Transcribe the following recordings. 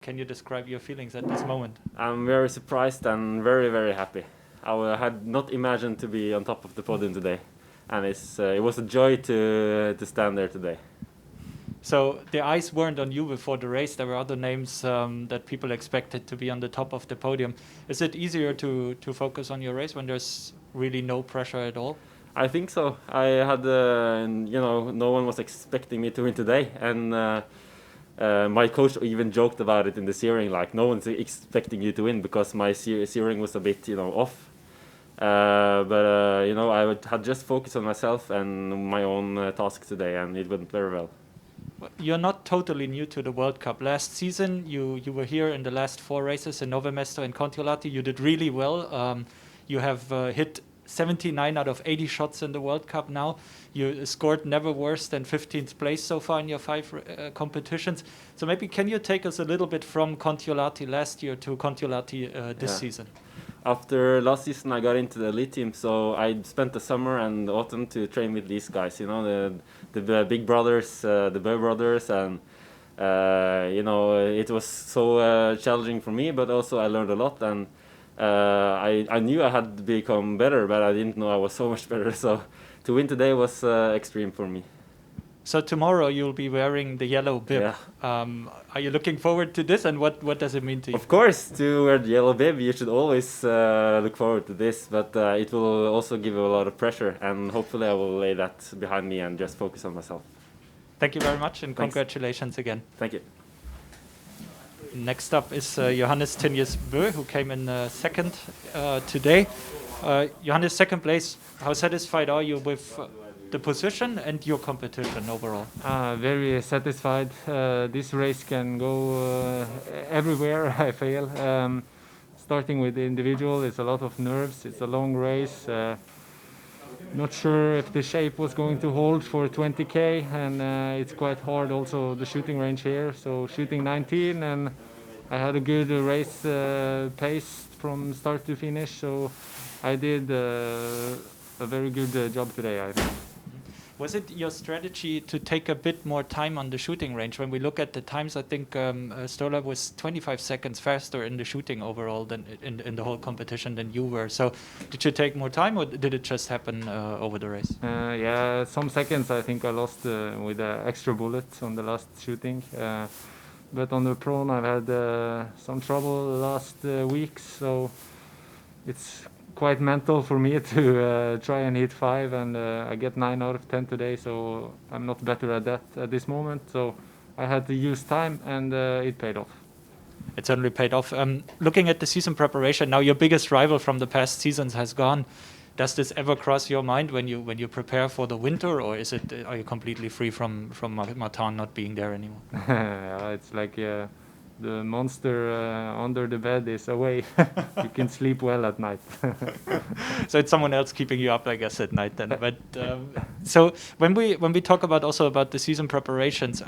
Can you describe your feelings at this moment? I'm very surprised and very, very happy. Had not imagined to be on top of the podium today, and it was a joy to stand there today. So the eyes weren't on you before the race. There were other names that people expected to be on the top of the podium. Is it easier to focus on your race when there's really no pressure at all? I think so. I had, no one was expecting me to win today, and my coach even joked about it in the steering, like no one's expecting you to win because my steering was a bit, off. I had just focused on myself and my own task today, and it went very well. You're not totally new to the World Cup. Last season, you were here in the last 4 races in Nove Mesto and Kontiolahti. You did really well. You have hit 79 out of 80 shots in the World Cup now. You scored never worse than 15th place so far in your 5 competitions. So maybe can you take us a little bit from Kontiolahti last year to Kontiolahti this season? After last season, I got into the elite team, so I spent the summer and the autumn to train with these guys. The big brothers, the Bø brothers, and it was so challenging for me, but also I learned a lot, and I knew I had become better, but I didn't know I was so much better. So to win today was extreme for me. So tomorrow you'll be wearing the yellow bib. Yeah. Are you looking forward to this, and what does it mean to you? Of course, to wear the yellow bib, you should always look forward to this, but it will also give you a lot of pressure, and hopefully I will lay that behind me and just focus on myself. Thank you very much, and Thanks. Congratulations again. Thank you. Next up is Johannes Thingnes Bø, who came in second today. Johannes, second place. How satisfied are you with the position and your competition overall? Very satisfied. This race can go everywhere, I feel. Starting with the individual, it's a lot of nerves. It's a long race. Not sure if the shape was going to hold for 20k, and it's quite hard also the shooting range here. So shooting 19, and I had a good race pace from start to finish. So I did a very good job today, I think. Was it your strategy to take a bit more time on the shooting range? When we look at the times, I think Sturla was 25 seconds faster in the shooting overall than in the whole competition than you were. So did you take more time, or did it just happen over the race? Yeah, some seconds I think I lost with the extra bullet on the last shooting. But on the prone I've had some trouble the last weeks, so it's quite mental for me to try and hit 5, and I get 9 out of 10 today, so I'm not better at that at this moment. So I had to use time, and it paid off. It certainly paid off. Looking at the season preparation, now your biggest rival from the past seasons has gone. Does this ever cross your mind when you prepare for the winter, or are you completely free from Martin not being there anymore? It's like the monster under the bed is away. You can sleep well at night. So it's someone else keeping you up, I guess, at night then. But so when we talk about the season preparations,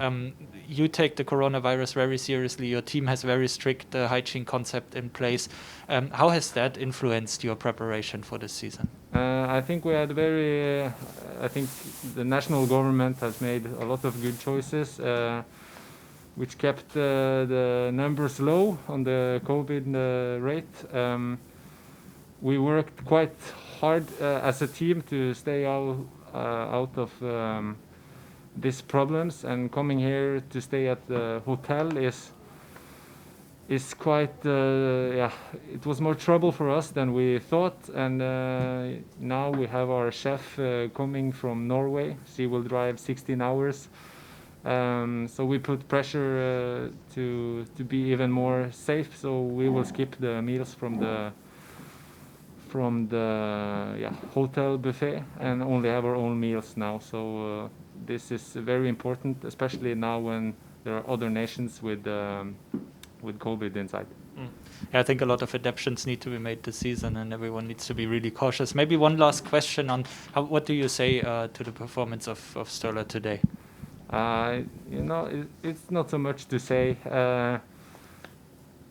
you take the coronavirus very seriously. Your team has very strict hygiene concept in place. How has that influenced your preparation for this season? I think we had I think the national government has made a lot of good choices, which kept the numbers low on the COVID rate. We worked quite hard as a team to stay out of these problems, and coming here to stay at the hotel is quite it was more trouble for us than we thought, and now we have our chef coming from Norway. She will drive 16 hours. So we put pressure to be even more safe. So we will skip the meals from the hotel buffet and only have our own meals now. So this is very important, especially now when there are other nations with COVID inside. Yeah, I think a lot of adaptations need to be made this season, and everyone needs to be really cautious. Maybe one last question on what do you say to the performance of Sturla today? It's not so much to say.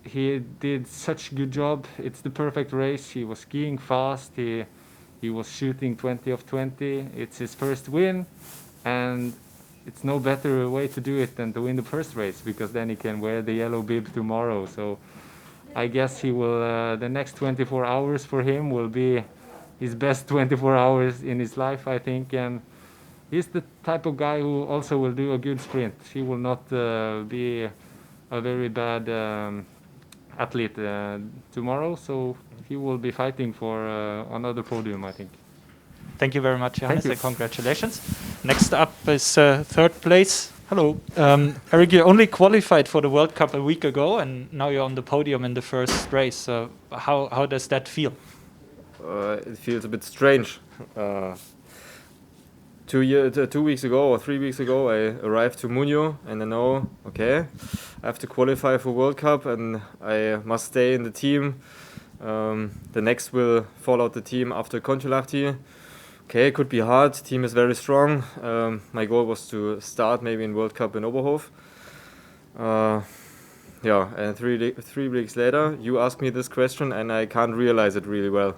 He did such a good job. It's the perfect race. He was skiing fast. He was shooting 20 of 20. It's his first win, and it's no better way to do it than to win the first race, because then he can wear the yellow bib tomorrow. So I guess he will. The next 24 hours for him will be his best 24 hours in his life, I think. And he's the type of guy who also will do a good sprint. He will not be a very bad athlete tomorrow, so he will be fighting for another podium, I think. Thank you very much, Johannes, you. and congratulations. Next up is third place. Hello. Erik, you only qualified for the World Cup a week ago, and now you're on the podium in the first race. How does that feel? It feels a bit strange. 2 weeks ago or 3 weeks ago, I arrived to Munio, and I know, okay, I have to qualify for World Cup, and I must stay in the team. The next will follow the team after Kontiolahti. Okay, it could be hard. The team is very strong. My goal was to start maybe in World Cup in Oberhof. Yeah, and 3 weeks later, you asked me this question, and I can't realize it really well.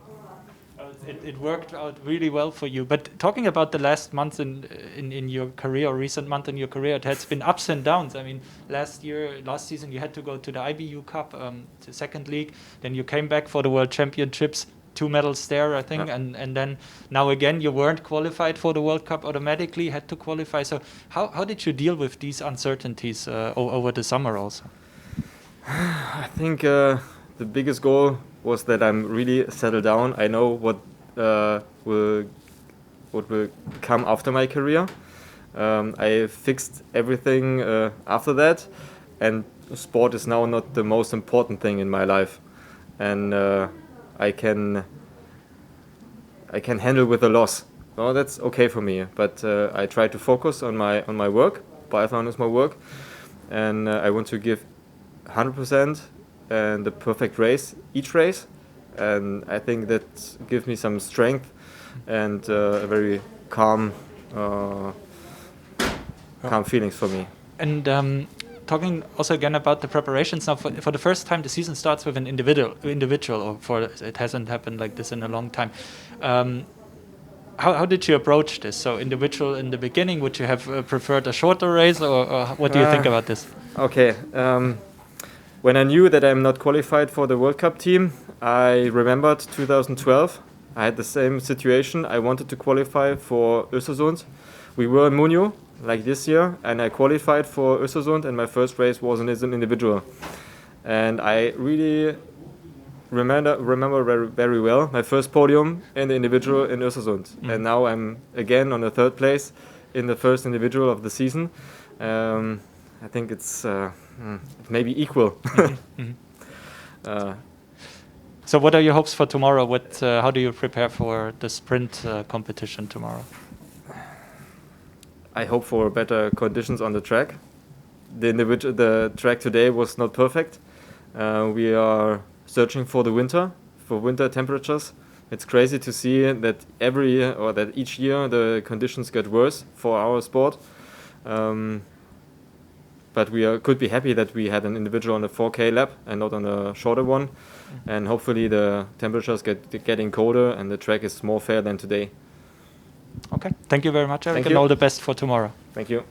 It worked out really well for you. But talking about the last month in your career, or recent month in your career, it has been ups and downs. I mean, last season you had to go to the IBU Cup, to second league. Then you came back for the World Championships, 2 medals there, I think. Yeah. And then now again, you weren't qualified for the World Cup automatically, had to qualify. So how did you deal with these uncertainties over the summer also? I think the biggest goal was that I'm really settled down. I know what will come after my career. I fixed everything after that, and sport is now not the most important thing in my life, and I can handle with a loss. Oh, that's okay for me. But I try to focus on my work. Biathlon is my work, and I want to give 100% and the perfect race each race. And I think that gives me some strength and a very calm feelings for me. And talking also again about the preparations now, for the first time the season starts with an individual, or it hasn't happened like this in a long time. How did you approach this? So individual in the beginning, would you have preferred a shorter race, or what do you think about this? Okay. When I knew that I'm not qualified for the World Cup team, I remembered 2012. I had the same situation. I wanted to qualify for Östersund. We were in Munio, like this year, and I qualified for Östersund, and my first race was an individual. And I really remember very, very well my first podium in the individual in Östersund. And now I'm again on the third place in the first individual of the season. I think it's maybe equal. So what are your hopes for tomorrow? How do you prepare for the sprint competition tomorrow? I hope for better conditions on the track. The track today was not perfect. We are searching for winter temperatures. It's crazy to see that each year the conditions get worse for our sport. But we could be happy that we had an individual on a 4K lap and not on a shorter one. And hopefully the temperatures getting colder and the track is more fair than today. Okay, thank you very much, Erik, Thank and you. all the best for tomorrow. Thank you.